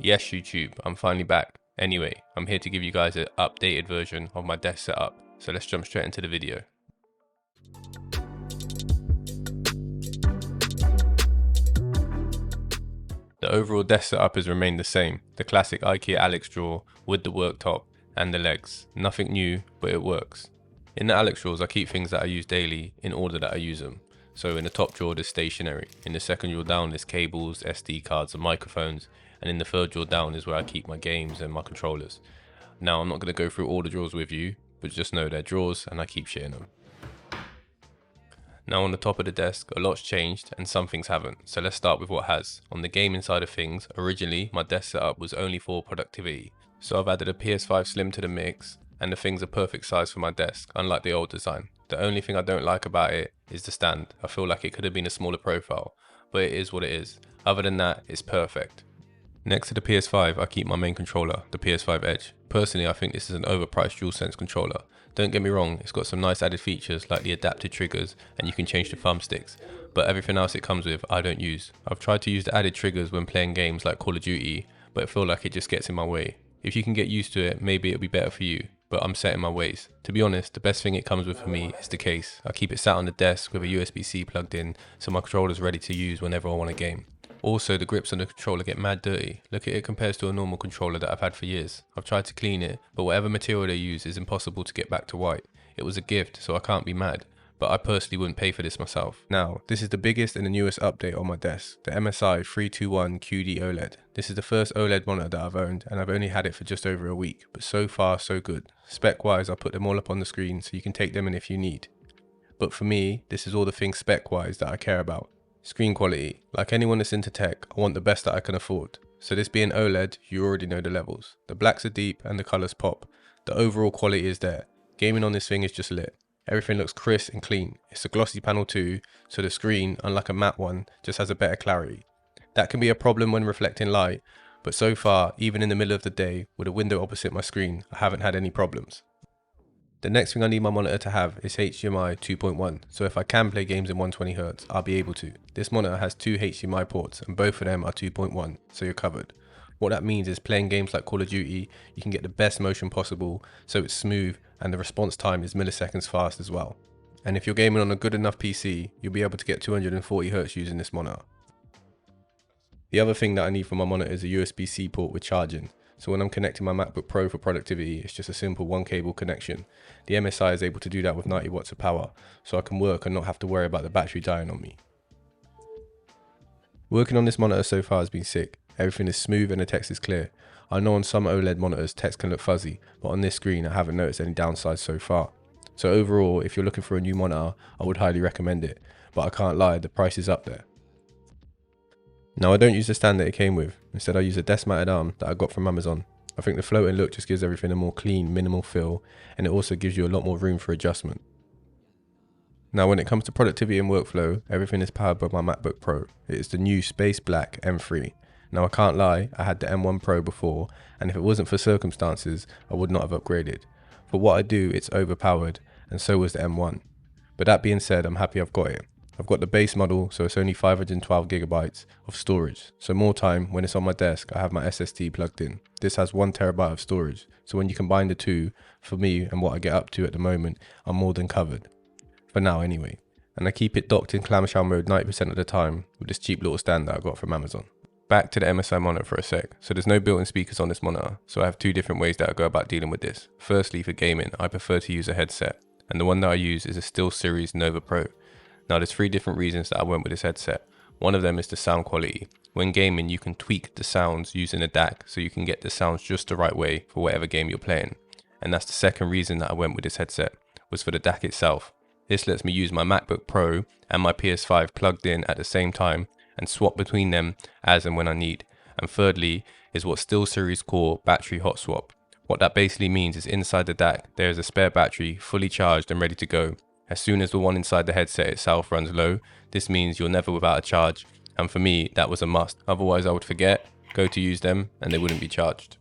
Yes, YouTube, I'm finally back. Anyway, I'm here to give you guys an updated version of my desk setup, so let's jump straight into the video. The overall desk setup has remained the same, the classic IKEA Alex drawer with the worktop and the legs. Nothing new, but it works. In the Alex drawers I keep things that I use daily in order that I use them. So in the top drawer there's stationery, in the second drawer down there's cables, SD cards and microphones, and in the third drawer down is where I keep my games and my controllers. Now I'm not going to go through all the drawers with you, but just know they're drawers and I keep shit in them. Now on the top of the desk, a lot's changed and some things haven't, so let's start with what has. On the gaming side of things, originally my desk setup was only for productivity, so I've added a PS5 Slim to the mix, and the thing's a perfect size for my desk, unlike the old design. The only thing I don't like about it is the stand. I feel like it could have been a smaller profile, but it is what it is. Other than that, it's perfect. Next to the PS5, I keep my main controller, the PS5 Edge. Personally, I think this is an overpriced DualSense controller. Don't get me wrong, it's got some nice added features like the adapted triggers and you can change the thumbsticks, but everything else it comes with I don't use. I've tried to use the added triggers when playing games like Call of Duty, but I feel like it just gets in my way. If you can get used to it, maybe it'll be better for you, but I'm set in my ways. To be honest, the best thing it comes with for me is the case. I keep it sat on the desk with a USB-C plugged in, so my controller's ready to use whenever I want a game. Also, the grips on the controller get mad dirty. Look at it compared to a normal controller that I've had for years. I've tried to clean it, but whatever material they use is impossible to get back to white. It was a gift, so I can't be mad, but I personally wouldn't pay for this myself. Now, this is the biggest and the newest update on my desk, the MSI 321QD OLED. This is the first OLED monitor that I've owned, and I've only had it for just over a week, but so far so good. Spec-wise, I'll put them all up on the screen so you can take them in if you need. But for me, this is all the things spec-wise that I care about. Screen quality. Like anyone that's into tech, I want the best that I can afford. So this being OLED, you already know the levels. The blacks are deep and the colours pop. The overall quality is there. Gaming on this thing is just lit. Everything looks crisp and clean. It's a glossy panel too, so the screen, unlike a matte one, just has a better clarity. That can be a problem when reflecting light, but so far, even in the middle of the day, with a window opposite my screen, I haven't had any problems. The next thing I need my monitor to have is HDMI 2.1, so if I can play games in 120Hz, I'll be able to. This monitor has two HDMI ports and both of them are 2.1, so you're covered. What that means is playing games like Call of Duty, you can get the best motion possible, so it's smooth and the response time is milliseconds fast as well. And if you're gaming on a good enough PC, you'll be able to get 240Hz using this monitor. The other thing that I need for my monitor is a USB-C port with charging. So when I'm connecting my MacBook Pro for productivity, it's just a simple one cable connection. The MSI is able to do that with 90 watts of power, so I can work and not have to worry about the battery dying on me. Working on this monitor so far has been sick. Everything is smooth and the text is clear. I know on some OLED monitors text can look fuzzy, but on this screen I haven't noticed any downsides so far. So overall, if you're looking for a new monitor, I would highly recommend it, but I can't lie, the price is up there. Now I don't use the stand that it came with, instead I use a desk mounted arm that I got from Amazon. I think the floating look just gives everything a more clean, minimal feel, and it also gives you a lot more room for adjustment. Now when it comes to productivity and workflow, everything is powered by my MacBook Pro. It is the new Space Black M3. Now I can't lie, I had the M1 Pro before, and if it wasn't for circumstances, I would not have upgraded. For what I do, it's overpowered, and so was the M1. But that being said, I'm happy I've got it. I've got the base model, so it's only 512GB of storage, so more time when it's on my desk I have my SSD plugged in. This has 1TB of storage, so when you combine the two, for me and what I get up to at the moment, I'm more than covered. For now anyway. And I keep it docked in clamshell mode 90% of the time with this cheap little stand that I got from Amazon. Back to the MSI monitor for a sec. So there's no built-in speakers on this monitor, so I have two different ways that I go about dealing with this. Firstly, for gaming, I prefer to use a headset, and the one that I use is a SteelSeries Nova Pro. Now there's three different reasons that I went with this headset. One of them is the sound quality. When gaming you can tweak the sounds using a DAC so you can get the sounds just the right way for whatever game you're playing. And that's the second reason that I went with this headset, was for the DAC itself. This lets me use my MacBook Pro and my PS5 plugged in at the same time and swap between them as and when I need. And thirdly is what SteelSeries call battery hot swap. What that basically means is inside the DAC there is a spare battery fully charged and ready to go. As soon as the one inside the headset itself runs low, this means you're never without a charge, and for me that was a must, otherwise I would forget, go to use them and they wouldn't be charged.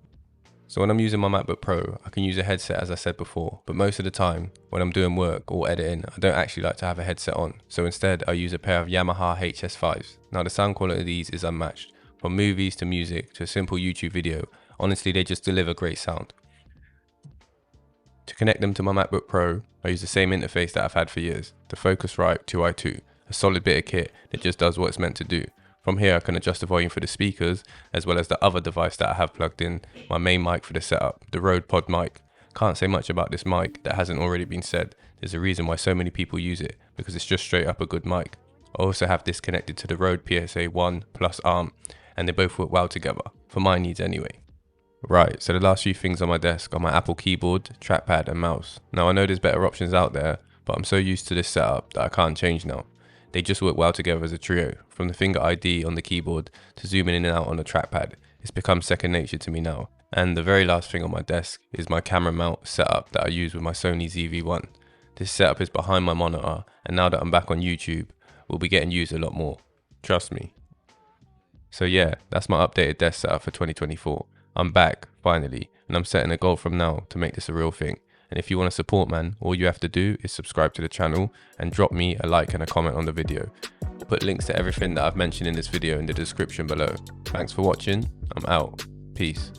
So when I'm using my MacBook Pro, I can use a headset as I said before, but most of the time when I'm doing work or editing, I don't actually like to have a headset on, so instead I use a pair of Yamaha HS5s. Now the sound quality of these is unmatched. From movies to music to a simple YouTube video, honestly they just deliver great sound. To connect them to my MacBook Pro, I use the same interface that I've had for years, the Focusrite 2i2, a solid bit of kit that just does what it's meant to do. From here I can adjust the volume for the speakers, as well as the other device that I have plugged in, my main mic for the setup, the Rode Pod mic. Can't say much about this mic that hasn't already been said. There's a reason why so many people use it, because it's just straight up a good mic. I also have this connected to the Rode PSA 1 plus arm, and they both work well together, for my needs anyway. Right, so the last few things on my desk are my Apple keyboard, trackpad and mouse. Now I know there's better options out there, but I'm so used to this setup that I can't change now. They just work well together as a trio, from the finger ID on the keyboard to zooming in and out on the trackpad. It's become second nature to me now. And the very last thing on my desk is my camera mount setup that I use with my Sony ZV-1. This setup is behind my monitor, and now that I'm back on YouTube, will be getting used a lot more. Trust me. So yeah, that's my updated desk setup for 2024. I'm back, finally, and I'm setting a goal from now to make this a real thing. And if you want to support, man, all you have to do is subscribe to the channel and drop me a like and a comment on the video. I'll put links to everything that I've mentioned in this video in the description below. Thanks for watching, I'm out. Peace.